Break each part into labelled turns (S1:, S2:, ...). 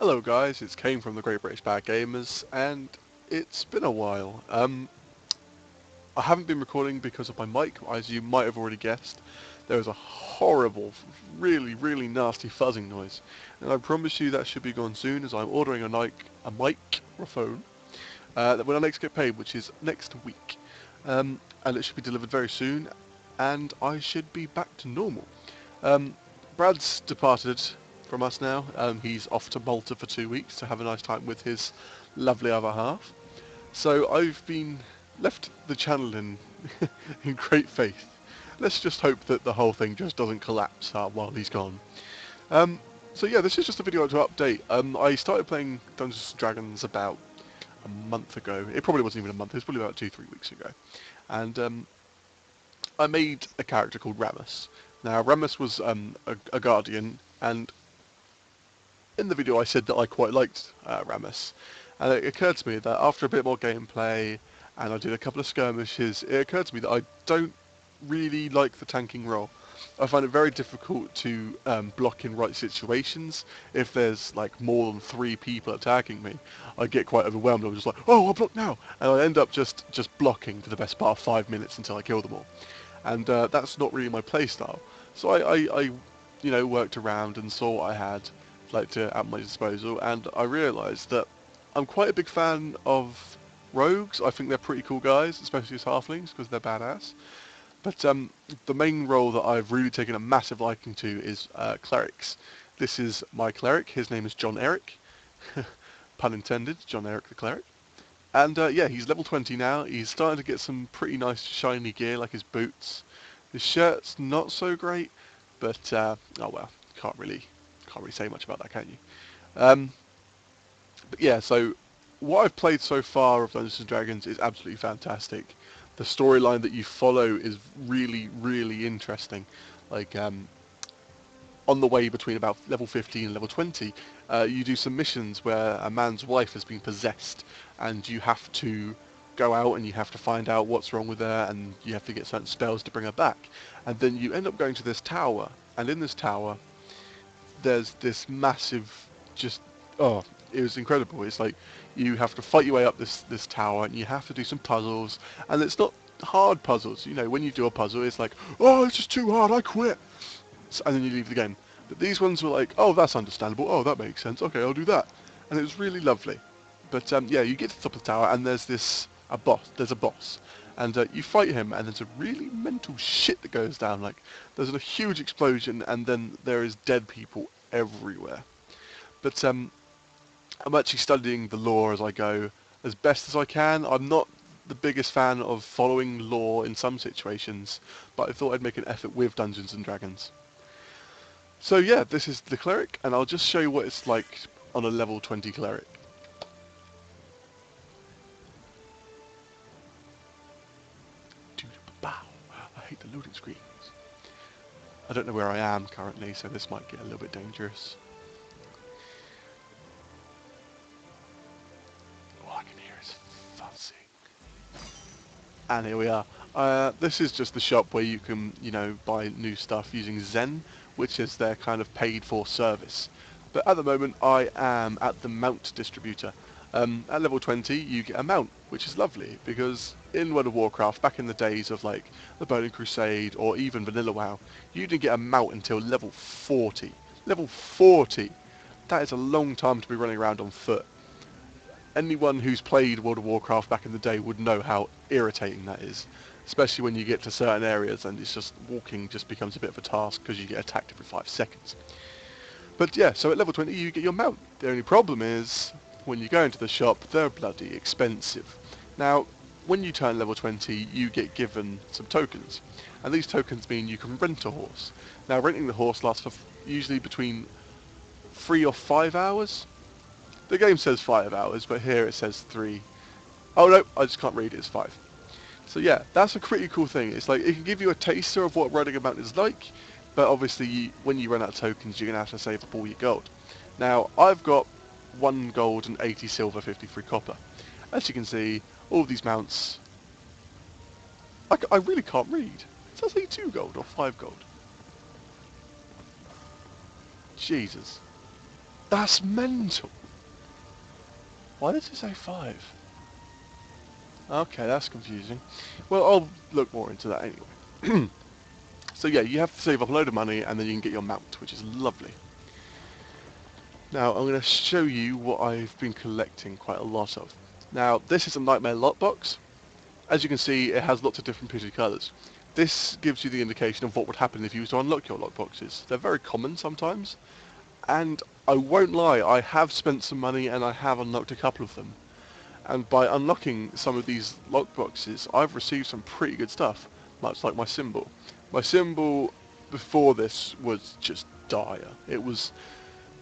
S1: Hello guys, it's Kane from the Great British Bad Gamers, and it's been a while. I haven't been recording because of my mic, as you might have already guessed. There was a horrible, really nasty fuzzing noise, and I promise you that should be gone soon, as I'm ordering a microphone that when I next get paid, which is next week, and it should be delivered very soon, and I should be back to normal. Um, Brad's departed from us now. He's off to Malta for 2 weeks to have a nice time with his lovely other half. So I've been left the channel in in great faith. Let's just hope that the whole thing just doesn't collapse while he's gone. Um, so yeah, this is just a video to update. I started playing Dungeons and Dragons about a month ago. It probably wasn't even a month. It was probably about 2-3 weeks ago, and I made a character called Rammus. Now Rammus was a guardian, and in the video I said that I quite liked Rammus, and it occurred to me that after a bit more gameplay and I did a couple of skirmishes, it occurred to me that I don't really like the tanking role. I find it very difficult to block in right situations. If there's like more than 3 people attacking me, I get quite overwhelmed. I'm just like, oh, I'll block now, and I end up just blocking for the best part of 5 minutes until I kill them all, and that's not really my playstyle. So I worked around and saw what I had at my disposal, and I realised that I'm quite a big fan of rogues. I think they're pretty cool guys, especially as halflings, because they're badass. But the main role that I've really taken a massive liking to is clerics. This is my cleric. His name is John Eric. Pun intended, John Eric the cleric. And yeah, he's level 20 now. He's starting to get some pretty nice shiny gear, like his boots. His shirt's not so great, but oh well, can't really say much about that, can you? Um, but yeah, so what I've played so far of Dungeons and Dragons is absolutely fantastic. The storyline that you follow is really interesting. Like on the way between about level 15 and level 20, you do some missions where a man's wife has been possessed, and you have to go out and you have to find out what's wrong with her, and you have to get certain spells to bring her back. And then you end up going to this tower, and in this tower there's this massive, just, oh, it was incredible. It's like you have to fight your way up this tower, and you have to do some puzzles, and it's not hard puzzles. You know, when you do a puzzle, it's like, oh, it's just too hard, I quit, and then you leave the game. But these ones were like, oh, that's understandable, oh, that makes sense, okay, I'll do that, and it was really lovely. But yeah, you get to the top of the tower, and there's a boss, and you fight him, and there's a really mental shit that goes down. Like, there's a huge explosion, and then there is dead people everywhere. But I'm actually studying the lore as I go, as best as I can. I'm not the biggest fan of following lore in some situations, but I thought I'd make an effort with Dungeons and Dragons. So yeah, this is the cleric, and I'll just show you what it's like on a level 20 cleric. I hate the loading screens. I don't know where I am currently, so this might get a little bit dangerous. All I can hear is fuzzing. And here we are. This is just the shop where you can, buy new stuff using Zen, which is their kind of paid-for service. But at the moment, I am at the mount distributor. At level 20, you get a mount, which is lovely, because in World of Warcraft, back in the days of like the Burning Crusade or even Vanilla WoW, you didn't get a mount until level 40. Level 40! That is a long time to be running around on foot. Anyone who's played World of Warcraft back in the day would know how irritating that is, especially when you get to certain areas and it's just walking just becomes a bit of a task because you get attacked every 5 seconds. But yeah, so at level 20 you get your mount. The only problem is, when you go into the shop, they're bloody expensive. Now, when you turn level 20, you get given some tokens, and these tokens mean you can rent a horse. Now, renting the horse lasts for usually between 3 or 5 hours. The game says 5 hours, but here it says 3. Oh no, I just can't read it, it's 5. So yeah, that's a pretty cool thing. It's like, it can give you a taster of what riding a mountain is like, but obviously when you run out of tokens, you're going to have to save up all your gold. Now, I've got 1 gold and 80 silver, 53 copper. As you can see, all these mounts, I really can't read. Does that say 2 gold or 5 gold? Jesus. That's mental. Why does it say 5? Okay, that's confusing. Well, I'll look more into that anyway. So yeah, you have to save up a load of money and then you can get your mount, which is lovely. Now, I'm going to show you what I've been collecting quite a lot of. Now, this is a Nightmare Lockbox. As you can see, it has lots of different pretty colours. This gives you the indication of what would happen if you were to unlock your lockboxes. They're very common sometimes, and I won't lie, I have spent some money and I have unlocked a couple of them. And by unlocking some of these lockboxes, I've received some pretty good stuff, much like my symbol. My symbol before this was just dire. It was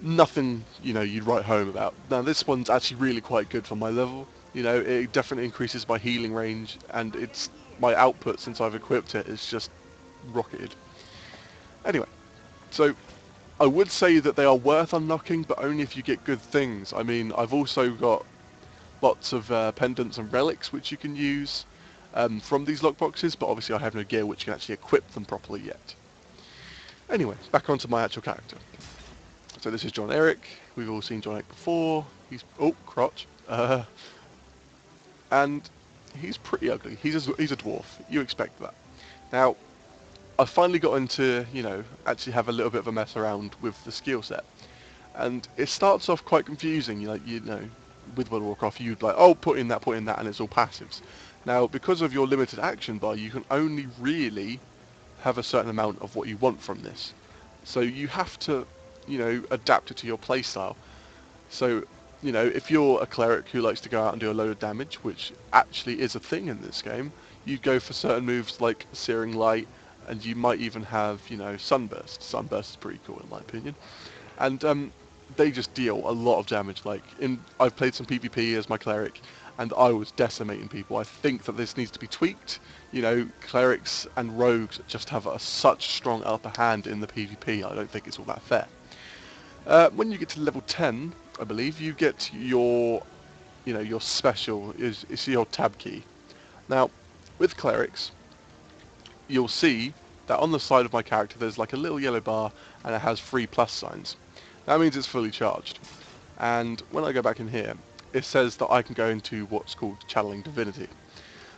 S1: nothing, you'd write home about. Now this one's actually really quite good for my level. It definitely increases my healing range, and my output since I've equipped it is just rocketed. Anyway, so I would say that they are worth unlocking, but only if you get good things. I mean, I've also got lots of pendants and relics which you can use from these lockboxes, but obviously I have no gear which can actually equip them properly yet. Anyway, back onto my actual character. So this is John Eric. We've all seen John Eric before. He's crotch, and he's pretty ugly. He's a dwarf. You expect that. Now, I finally got into actually have a little bit of a mess around with the skill set, and it starts off quite confusing. With World of Warcraft, you'd like, oh, put in that, and it's all passives. Now, because of your limited action bar, you can only really have a certain amount of what you want from this. So you have to adapt it to your playstyle. So, if you're a cleric who likes to go out and do a load of damage, which actually is a thing in this game, you go for certain moves like Searing Light, and you might even have, Sunburst. Sunburst is pretty cool in my opinion. And they just deal a lot of damage. I've played some PvP as my cleric, and I was decimating people. I think that this needs to be tweaked. Clerics and rogues just have such strong upper hand in the PvP. I don't think it's all that fair. When you get to level 10, I believe, you get your special, is your tab key. Now, with clerics, you'll see that on the side of my character there's like a little yellow bar and it has 3 plus signs. That means it's fully charged. And when I go back in here, it says that I can go into what's called channeling divinity.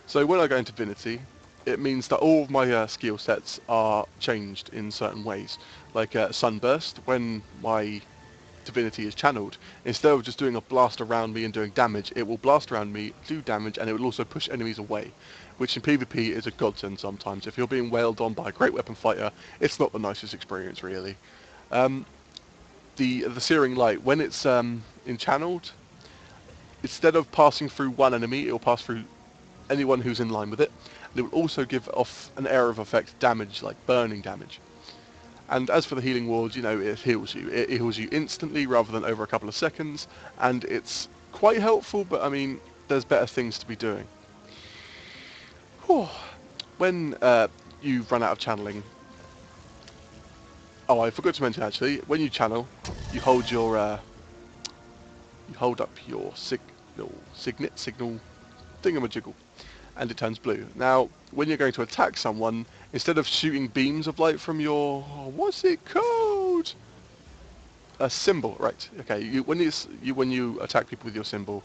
S1: So when I go into divinity, it means that all of my skill sets are changed in certain ways. Like Sunburst, when my divinity is channeled, instead of just doing a blast around me and doing damage, it will blast around me, do damage, and it will also push enemies away, which in PvP is a godsend sometimes. If you're being wailed on by a great weapon fighter, it's not the nicest experience really. The Searing Light, when it's enchanneled, instead of passing through one enemy, it will pass through anyone who's in line with it, and it will also give off an area of effect damage, like burning damage. And as for the healing wards, it heals you. It heals you instantly rather than over a couple of seconds, and it's quite helpful, but I mean, there's better things to be doing. Whew. When you run out of channeling... Oh, I forgot to mention actually, when you channel, you hold up your signal thingamajiggle, and it turns blue. Now, when you're going to attack someone, instead of shooting beams of light from your... what's it called? A symbol, right. Okay, when you attack people with your symbol,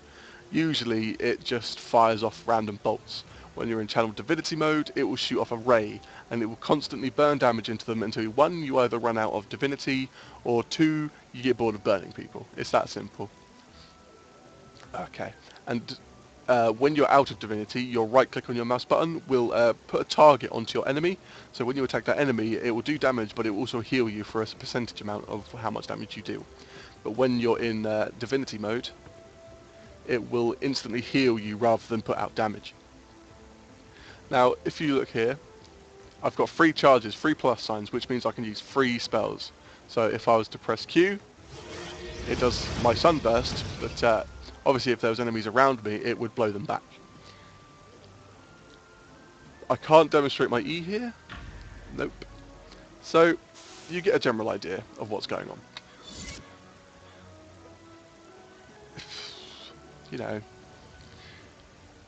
S1: usually it just fires off random bolts. When you're in channel divinity mode, it will shoot off a ray, and it will constantly burn damage into them until 1, you either run out of divinity, or 2, you get bored of burning people. It's that simple. Okay, and when you're out of divinity, your right click on your mouse button will put a target onto your enemy. So when you attack that enemy, it will do damage, but it will also heal you for a percentage amount of how much damage you do. But when you're in divinity mode, it will instantly heal you rather than put out damage. Now, if you look here, I've got 3 charges, 3 plus signs, which means I can use 3 spells. So if I was to press Q, it does my sunburst, but obviously if there was enemies around me, it would blow them back. I can't demonstrate my E here. Nope. So you get a general idea of what's going on.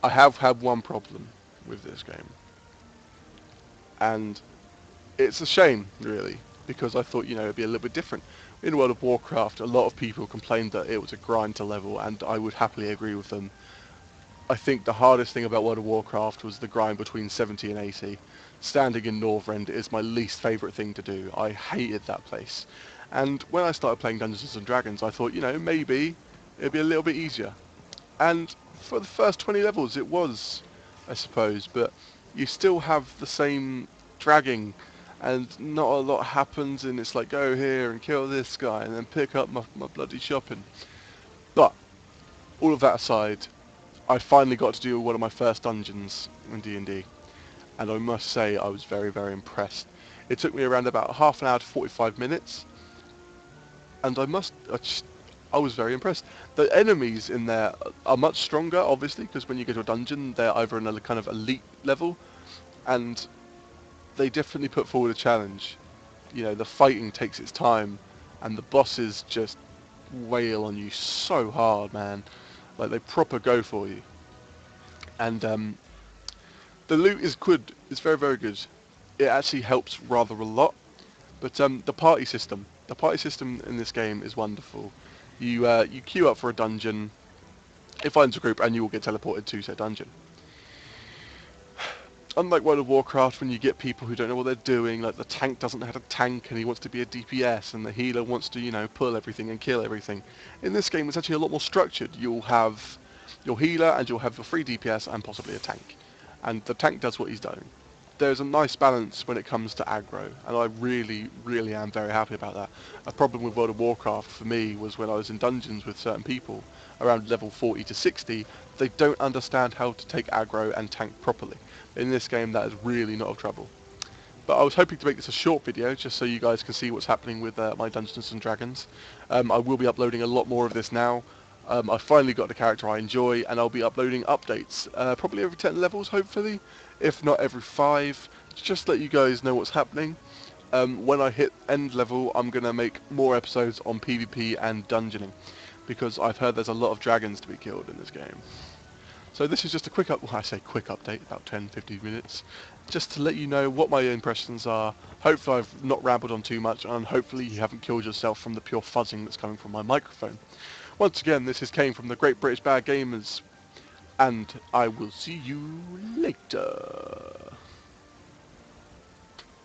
S1: I have had one problem with this game. And it's a shame, really. because I thought, it'd be a little bit different. In World of Warcraft, a lot of people complained that it was a grind to level, and I would happily agree with them. I think the hardest thing about World of Warcraft was the grind between 70 and 80. Standing in Northrend is my least favourite thing to do. I hated that place. And when I started playing Dungeons and Dragons, I thought, maybe it'd be a little bit easier. And for the first 20 levels, it was, I suppose, but you still have the same dragging, and not a lot happens, and it's like, go here and kill this guy, and then pick up my bloody shopping. But, all of that aside, I finally got to do one of my first dungeons in D&D, and I must say I was very, very impressed. It took me around about half an hour to 45 minutes, and I was very impressed. The enemies in there are much stronger, obviously, because when you go to a dungeon, they're either another kind of elite level, and they definitely put forward a challenge. The fighting takes its time, and the bosses just wail on you so hard, man. Like, they proper go for you. And the loot is good. It's very, very good. It actually helps rather a lot. But the party system. The party system in this game is wonderful. You queue up for a dungeon, it finds a group, and you will get teleported to said dungeon. Unlike World of Warcraft, when you get people who don't know what they're doing, like the tank doesn't know how to tank and he wants to be a DPS, and the healer wants to, pull everything and kill everything. In this game, it's actually a lot more structured. You'll have your healer, and you'll have your free DPS, and possibly a tank. And the tank does what he's doing. There's a nice balance when it comes to aggro, and I really, really am very happy about that. A problem with World of Warcraft for me was when I was in dungeons with certain people, around level 40 to 60, they don't understand how to take aggro and tank properly. In this game, that is really not of trouble. But I was hoping to make this a short video, just so you guys can see what's happening with my Dungeons and Dragons. I will be uploading a lot more of this now. I finally got the character I enjoy, and I'll be uploading updates, probably every 10 levels, hopefully, if not every 5, just to let you guys know what's happening. When I hit end level, I'm going to make more episodes on PvP and dungeoning, because I've heard there's a lot of dragons to be killed in this game. So this is just a quick update, about 10-15 minutes, just to let you know what my impressions are. Hopefully I've not rambled on too much, and hopefully you haven't killed yourself from the pure fuzzing that's coming from my microphone. Once again, this is Kane from the Great British Bad Gamers, and I will see you later.